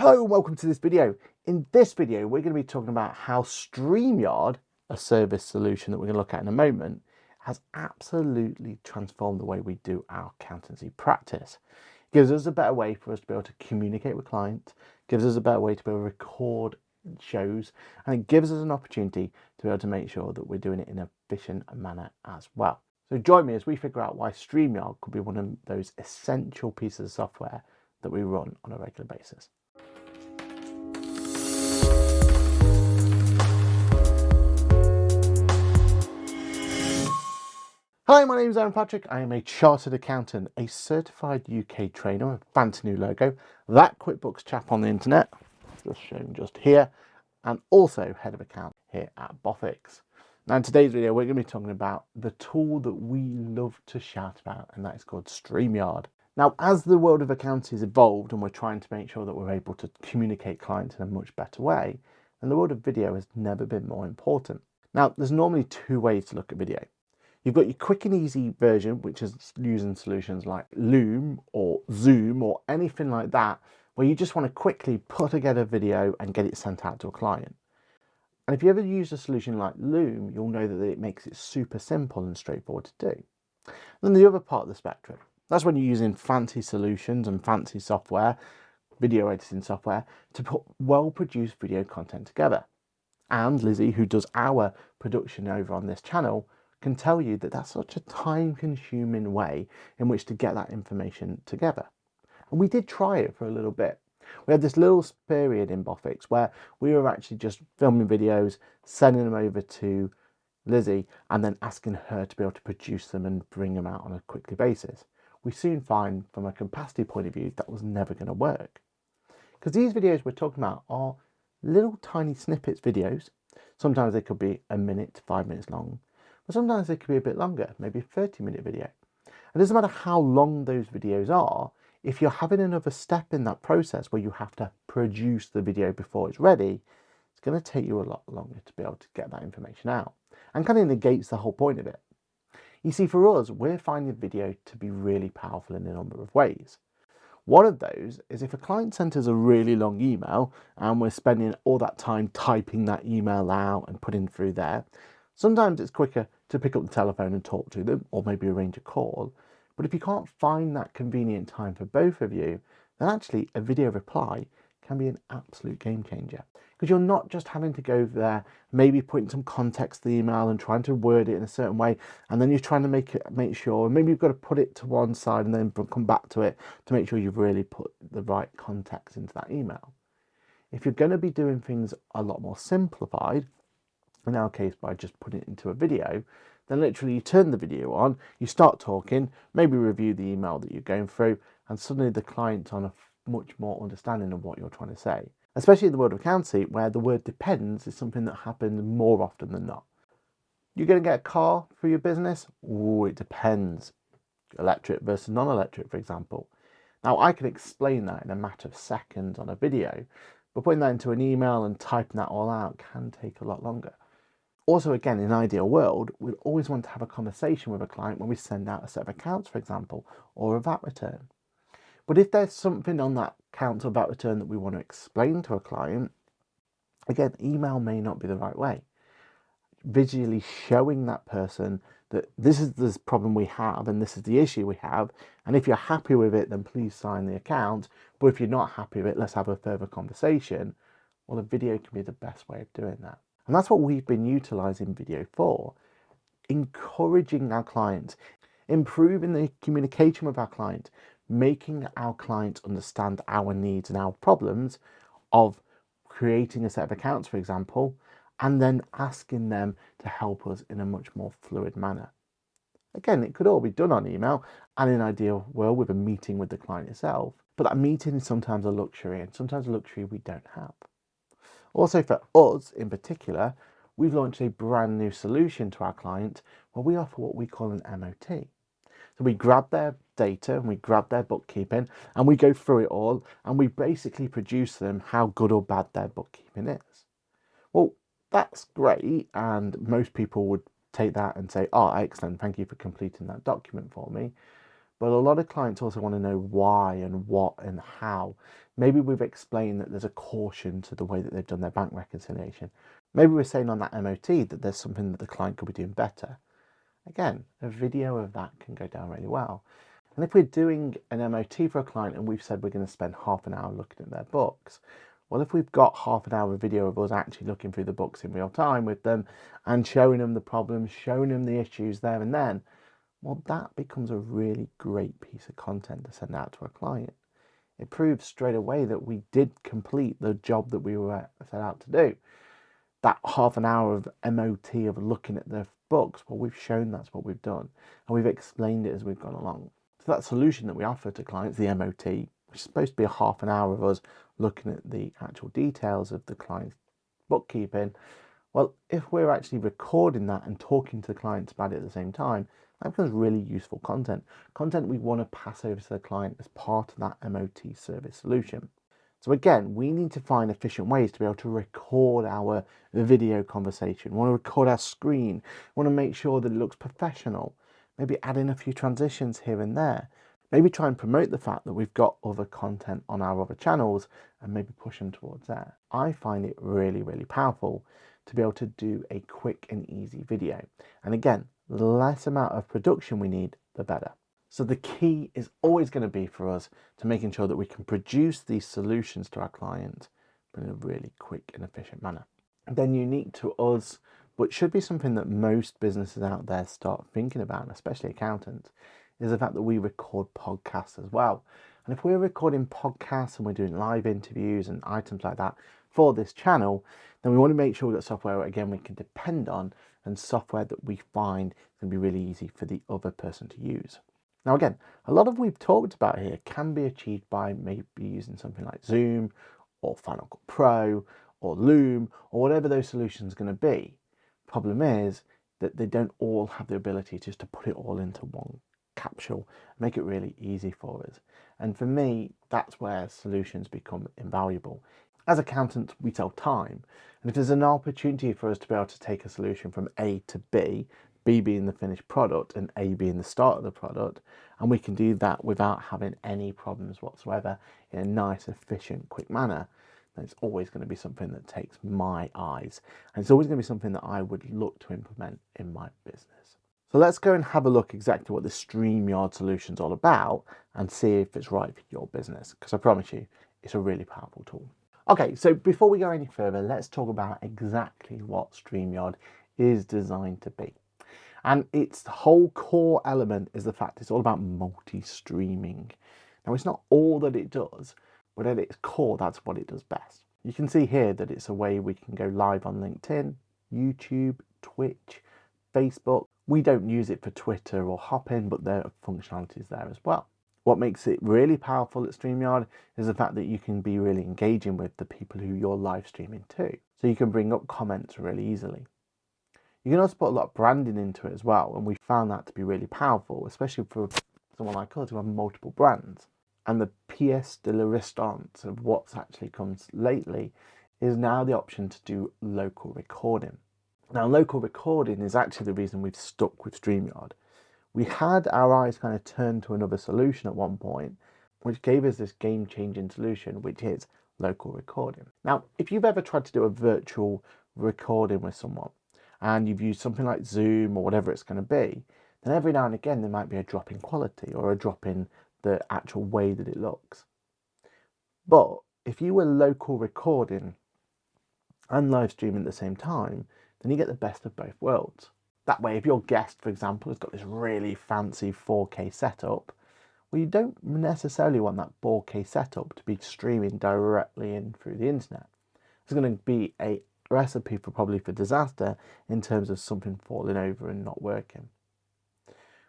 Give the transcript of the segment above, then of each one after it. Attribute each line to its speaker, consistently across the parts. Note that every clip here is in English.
Speaker 1: Hello and welcome to this video. In this video, we're going to be talking about how Streamyard, a service solution that we're going to look at in a moment, has absolutely transformed the way we do our accountancy practice. It gives us a better way for us to be able to communicate with clients, gives us a better way to be able to record shows, and it gives us an opportunity to be able to make sure that we're doing it in an efficient manner as well. So join me as we figure out why Streamyard could be one of those essential pieces of software that we run on a regular basis. Hi, my name is Aaron Patrick. I am a chartered accountant, a certified UK trainer with a fancy new logo, that QuickBooks Chap on the internet, just shown just here, and also head of account here at Boffix. Now in today's video, we're going to be talking about the tool that we love to shout about, and that is called Streamyard. Now, as the world of accounting has evolved and we're trying to make sure that we're able to communicate clients in a much better way, and the world of video has never been more important. Now, there's normally two ways to look at video. You've got your quick and easy version, which is using solutions like Loom or Zoom or anything like that, where you just want to quickly put together a video and get it sent out to a client. And if you ever use a solution like Loom, you'll know that it makes it super simple and straightforward to do. And then the other part of the spectrum, that's when you're using fancy solutions and fancy software, video editing software, to put well-produced video content together. And Lizzie, who does our production over on this channel, can tell you that that's such a time-consuming way in which to get that information together. And we did try it for a little bit. We had this little period in Boffix where we were actually just filming videos, sending them over to Lizzie, and then asking her to be able to produce them and bring them out on a quickly basis. We soon find, from a capacity point of view, that was never going to work. Because these videos we're talking about are little tiny snippets videos. Sometimes they could be a minute to 5 minutes long. But sometimes they could be a bit longer, maybe a 30-minute video. It doesn't matter how long those videos are, if you're having another step in that process where you have to produce the video before it's ready, it's going to take you a lot longer to be able to get that information out. And kind of negates the whole point of it. You see, for us, we're finding video to be really powerful in a number of ways. One of those is if a client sent us a really long email and we're spending all that time typing that email out and putting through there, sometimes it's quicker to pick up the telephone and talk to them, or maybe arrange a call. But if you can't find that convenient time for both of you, then actually a video reply can be an absolute game changer. Because you're not just having to go there, maybe putting some context to the email and trying to word it in a certain way, and then you're trying to make sure, and maybe you've got to put it to one side and then come back to it to make sure you've really put the right context into that email. If you're going to be doing things a lot more simplified, in our case by just putting it into a video, then literally you turn the video on, you start talking, maybe review the email that you're going through, and suddenly the client's on a much more understanding of what you're trying to say. Especially in the world of accountancy, where the word depends is something that happens more often than not. You're going to get a car for your business? Oh, it depends. Electric versus non-electric, for example. Now, I can explain that in a matter of seconds on a video, but putting that into an email and typing that all out can take a lot longer. Also, again, in an ideal world, we'd always want to have a conversation with a client when we send out a set of accounts, for example, or a VAT return. But if there's something on that account or VAT return that we want to explain to a client, again, email may not be the right way. Visually showing that person that this is the problem we have and this is the issue we have, and if you're happy with it, then please sign the account. But if you're not happy with it, let's have a further conversation. Well, a video can be the best way of doing that. And that's what we've been utilising video for, encouraging our clients, improving the communication with our client, making our clients understand our needs and our problems of creating a set of accounts, for example, and then asking them to help us in a much more fluid manner. Again, it could all be done on email and in an ideal world with a meeting with the client itself, but that meeting is sometimes a luxury, and sometimes a luxury we don't have. Also for us in particular, we've launched a brand new solution to our client where we offer what we call an MOT. So we grab their data and we grab their bookkeeping and we go through it all and we basically produce them how good or bad their bookkeeping is. Well, that's great, and most people would take that and say, oh, excellent, thank you for completing that document for me. But a lot of clients also want to know why and what and how. Maybe we've explained that there's a caution to the way that they've done their bank reconciliation. Maybe we're saying on that MOT that there's something that the client could be doing better. Again, a video of that can go down really well. And if we're doing an MOT for a client and we've said we're going to spend half an hour looking at their books, well, if we've got half an hour video of us actually looking through the books in real time with them and showing them the problems, showing them the issues there and then, well, that becomes a really great piece of content to send out to a client. It proves straight away that we did complete the job that we were set out to do. That half an hour of MOT of looking at the books, well, we've shown that's what we've done, and we've explained it as we've gone along. So that solution that we offer to clients, the MOT, which is supposed to be a half an hour of us looking at the actual details of the client's bookkeeping, well, if we're actually recording that and talking to the clients about it at the same time, that becomes really useful content we want to pass over to the client as part of that MOT service solution. So again, we need to find efficient ways to be able to record our video conversation. We want to record our screen. We want to make sure that it looks professional. Maybe add in a few transitions here and there. Maybe try and promote the fact that we've got other content on our other channels and maybe push them towards there. I find it really, really powerful to be able to do a quick and easy video. And again, the less amount of production we need, the better. So the key is always going to be for us to making sure that we can produce these solutions to our client, but in a really quick and efficient manner. And then unique to us, but should be something that most businesses out there start thinking about, especially accountants, is the fact that we record podcasts as well. And if we're recording podcasts and we're doing live interviews and items like that for this channel, then we want to make sure that software, again, we can depend on, and software that we find can be really easy for the other person to use. Now again, a lot of what we've talked about here can be achieved by maybe using something like Zoom or Final Cut Pro or Loom or whatever those solutions are going to be. Problem is that they don't all have the ability just to put it all into one capsule, make it really easy for us. And for me, that's where solutions become invaluable. As accountants, we sell time. And if there's an opportunity for us to be able to take a solution from A to B, B being the finished product and A being the start of the product, and we can do that without having any problems whatsoever in a nice, efficient, quick manner, then it's always going to be something that takes my eyes. And it's always going to be something that I would look to implement in my business. So let's go and have a look exactly what the Streamyard solution is all about and see if it's right for your business, because I promise you, it's a really powerful tool. Okay, so before we go any further, let's talk about exactly what Streamyard is designed to be. And its whole core element is the fact it's all about multi-streaming. Now, it's not all that it does, but at its core, that's what it does best. You can see here that it's a way we can go live on LinkedIn, YouTube, Twitch, Facebook. We don't use it for Twitter or Hopin, but there are functionalities there as well. What makes it really powerful at Streamyard is the fact that you can be really engaging with the people who you're live streaming to. So you can bring up comments really easily. You can also put a lot of branding into it as well, and we found that to be really powerful, especially for someone like us who have multiple brands. And the pièce de la résistance of what's actually comes lately is now the option to do local recording. Now, local recording is actually the reason we've stuck with Streamyard. We had our eyes kind of turned to another solution at one point, which gave us this game-changing solution, which is local recording. Now, if you've ever tried to do a virtual recording with someone, and you've used something like Zoom or whatever it's going to be, then every now and again there might be a drop in quality or a drop in the actual way that it looks. But if you were local recording and live streaming at the same time, then you get the best of both worlds. That way, if your guest, for example, has got this really fancy 4K setup, well, you don't necessarily want that 4K setup to be streaming directly in through the internet. It's going to be a recipe for disaster in terms of something falling over and not working.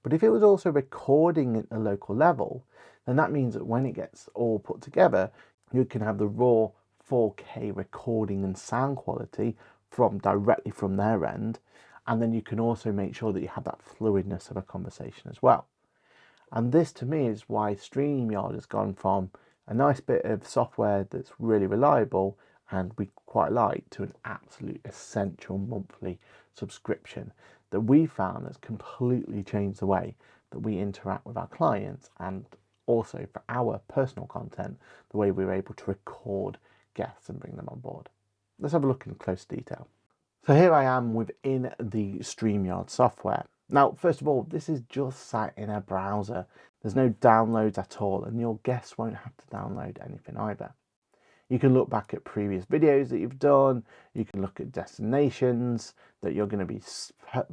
Speaker 1: But if it was also recording at a local level, then that means that when it gets all put together, you can have the raw 4K recording and sound quality directly from their end, and then you can also make sure that you have that fluidness of a conversation as well. And this to me is why Streamyard has gone from a nice bit of software that's really reliable and we quite like to an absolute essential monthly subscription that we found has completely changed the way that we interact with our clients, and also for our personal content, the way we're able to record guests and bring them on board. Let's have a look in close detail. So here I am within the Streamyard software. Now, first of all, this is just sat in a browser. There's no downloads at all, and your guests won't have to download anything either. You can look back at previous videos that you've done. You can look at destinations that you're going to be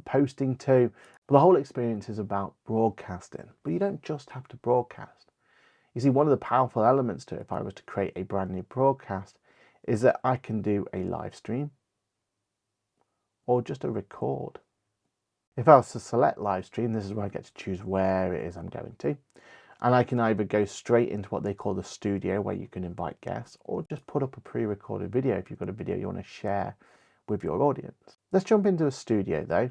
Speaker 1: posting to. But the whole experience is about broadcasting, but you don't just have to broadcast. You see, one of the powerful elements to it, if I was to create a brand new broadcast, is that I can do a live stream or just a record. If I was to select live stream, this is where I get to choose where it is I'm going to. And I can either go straight into what they call the studio, where you can invite guests, or just put up a pre-recorded video if you've got a video you want to share with your audience. Let's jump into a studio though,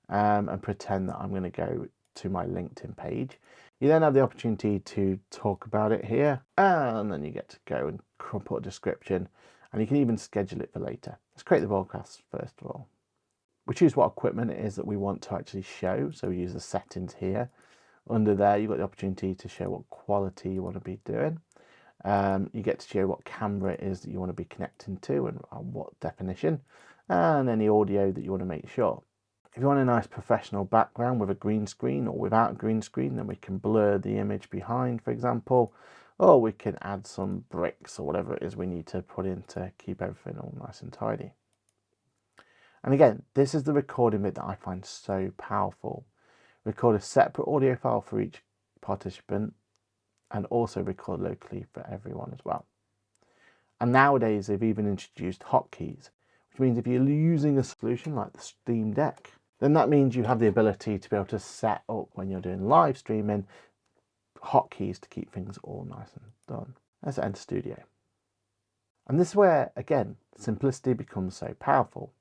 Speaker 1: and pretend that I'm going to go to my LinkedIn page. You then have the opportunity to talk about it here, and then you get to go and put a description, and you can even schedule it for later. Let's create the broadcast first of all. We choose what equipment it is that we want to actually show, so we use the settings here. Under there, you've got the opportunity to show what quality you want to be doing. You get to show what camera it is that you want to be connecting to and what definition, and any audio that you want to make sure. If you want a nice professional background with a green screen or without a green screen, then we can blur the image behind, for example, or we can add some bricks or whatever it is we need to put in to keep everything all nice and tidy. And again, this is the recording bit that I find so powerful. Record a separate audio file for each participant, and also record locally for everyone as well. And nowadays they've even introduced hotkeys, which means if you're using a solution like the Steam Deck, then that means you have the ability to be able to set up, when you're doing live streaming, hotkeys to keep things all nice and done. Let's enter Studio. And this is where, again, simplicity becomes so powerful,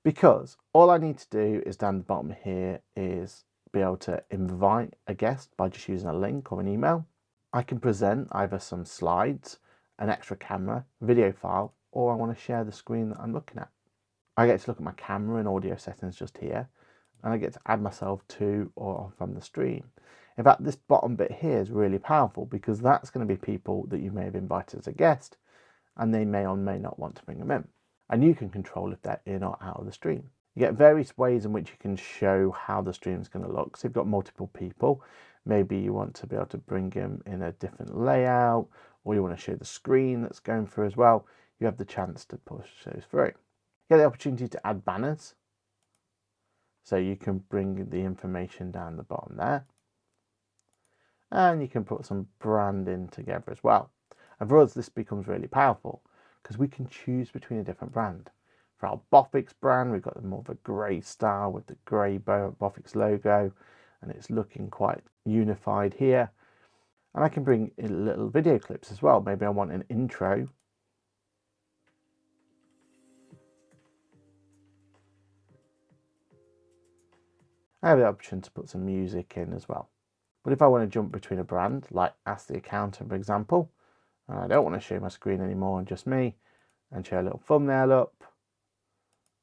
Speaker 1: because all I need to do is down the bottom here is be able to invite a guest by just using a link or an email. I can present either some slides, an extra camera, video file, or I want to share the screen that I'm looking at. I get to look at my camera and audio settings just here, and I get to add myself to or from the stream. In fact, this bottom bit here is really powerful, because that's going to be people that you may have invited as a guest, and they may or may not want to bring them in. And you can control if they're in or out of the stream. You get various ways in which you can show how the stream is going to look. So you've got multiple people. Maybe you want to be able to bring them in a different layout, or you want to show the screen that's going through as well. You have the chance to push those through. You get the opportunity to add banners. So you can bring the information down the bottom there. And you can put some branding together as well. And for us, this becomes really powerful, because we can choose between a different brand. For our Boffix brand, we've got more of a grey style with the grey Boffix logo, and it's looking quite unified here. And I can bring in little video clips as well. Maybe I want an intro. I have the option to put some music in as well. But if I want to jump between a brand, like Ask the Accountant, for example, and I don't want to show my screen anymore and just me, and show a little thumbnail up,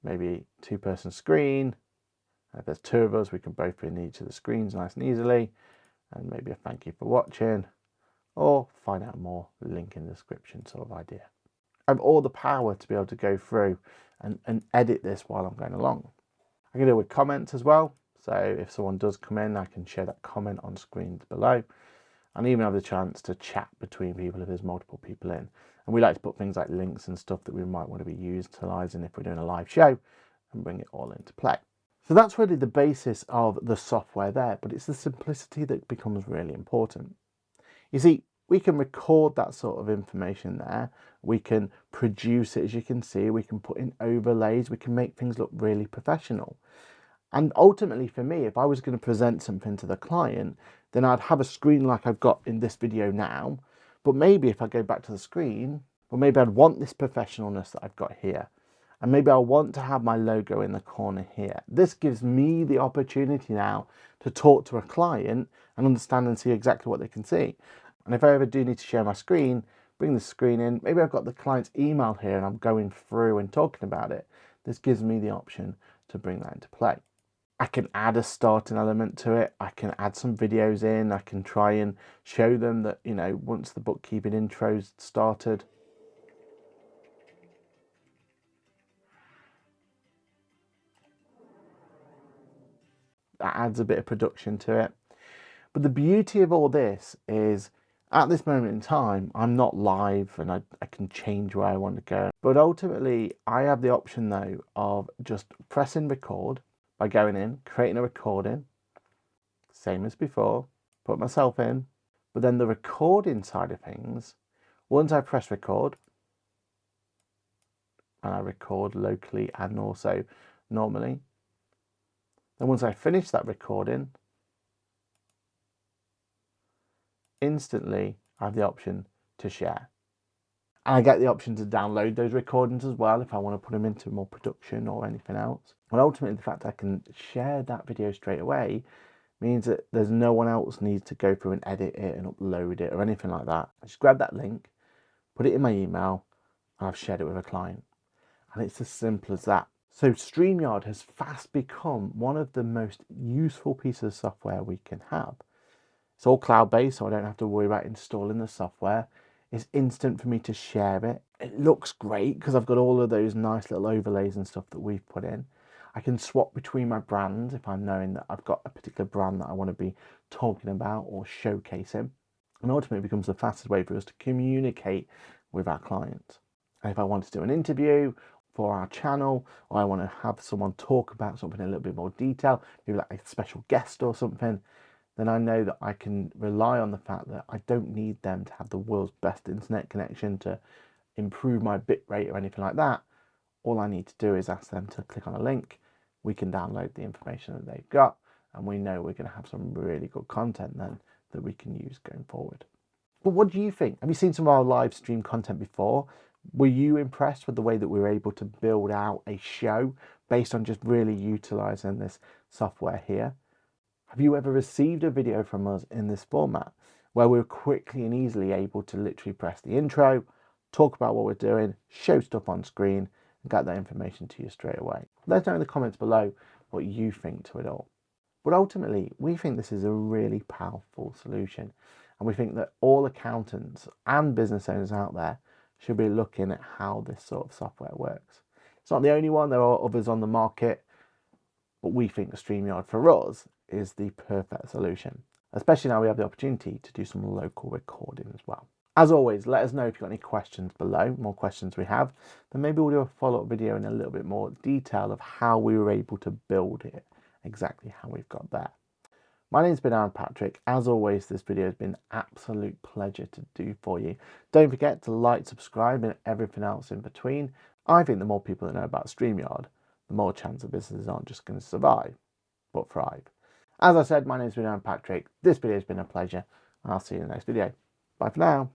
Speaker 1: maybe two-person screen. If there's two of us, we can both be in each of the screens nice and easily, and maybe a thank you for watching, or find out more, link in the description sort of idea. I have all the power to be able to go through and edit this while I'm going along. I can deal with comments as well. So if someone does come in, I can share that comment on screens below, and even have the chance to chat between people if there's multiple people in. And we like to put things like links and stuff that we might want to be utilising if we're doing a live show, and bring it all into play. So that's really the basis of the software there, but it's the simplicity that becomes really important. You see, we can record that sort of information there. We can produce it, as you can see. We can put in overlays. We can make things look really professional. And ultimately for me, if I was going to present something to the client, then I'd have a screen like I've got in this video now. But maybe if I go back to the screen, well, maybe I'd want this professionalness that I've got here. And maybe I want to have my logo in the corner here. This gives me the opportunity now to talk to a client and understand and see exactly what they can see. And if I ever do need to share my screen, bring the screen in, maybe I've got the client's email here and I'm going through and talking about it. This gives me the option to bring that into play. I can add a starting element to it. I can add some videos in. I can try and show them that, you know, once the bookkeeping intro's started, that adds a bit of production to it. But the beauty of all this is, at this moment in time, I'm not live and I can change where I want to go. But ultimately, I have the option though of just pressing record by going in, creating a recording, same as before, put myself in. But then the recording side of things, once I press record, and I record locally and also normally, then once I finish that recording, instantly I have the option to share. And I get the option to download those recordings as well if I want to put them into more production or anything else. And ultimately, the fact I can share that video straight away means that there's no one else needs to go through and edit it and upload it or anything like that. I just grab that link, put it in my email, and I've shared it with a client. And it's as simple as that. So Streamyard has fast become one of the most useful pieces of software we can have. It's all cloud-based, so I don't have to worry about installing the software. It's instant for me to share it. It looks great because I've got all of those nice little overlays and stuff that we've put in. I can swap between my brands if I'm knowing that I've got a particular brand that I want to be talking about or showcasing. And ultimately, it becomes the fastest way for us to communicate with our clients. And if I want to do an interview for our channel, or I want to have someone talk about something in a little bit more detail, maybe like a special guest or something, then I know that I can rely on the fact that I don't need them to have the world's best internet connection to improve my bit rate or anything like that. All I need to do is ask them to click on a link. We can download the information that they've got, and we know we're going to have some really good content then that we can use going forward. But what do you think? Have you seen some of our live stream content before? Were you impressed with the way that we were able to build out a show based on just really utilizing this software here? Have you ever received a video from us in this format where we're quickly and easily able to literally press the intro, talk about what we're doing, show stuff on screen, and get that information to you straight away? Let us know in the comments below what you think to it all. But ultimately, we think this is a really powerful solution, and we think that all accountants and business owners out there should be looking at how this sort of software works. It's not the only one, there are others on the market, but we think StreamYard for us is the perfect solution, especially now we have the opportunity to do some local recording as well. As always, let us know if you've got any questions below, more questions we have, then maybe we'll do a follow-up video in a little bit more detail of how we were able to build it, exactly how we've got there. My name's been Aaron Patrick. As always, this video has been an absolute pleasure to do for you. Don't forget to like, subscribe, and everything else in between. I think the more people that know about StreamYard, the more chance of businesses aren't just going to survive, but thrive. As I said, my name's been Aaron Patrick. This video has been a pleasure, and I'll see you in the next video. Bye for now.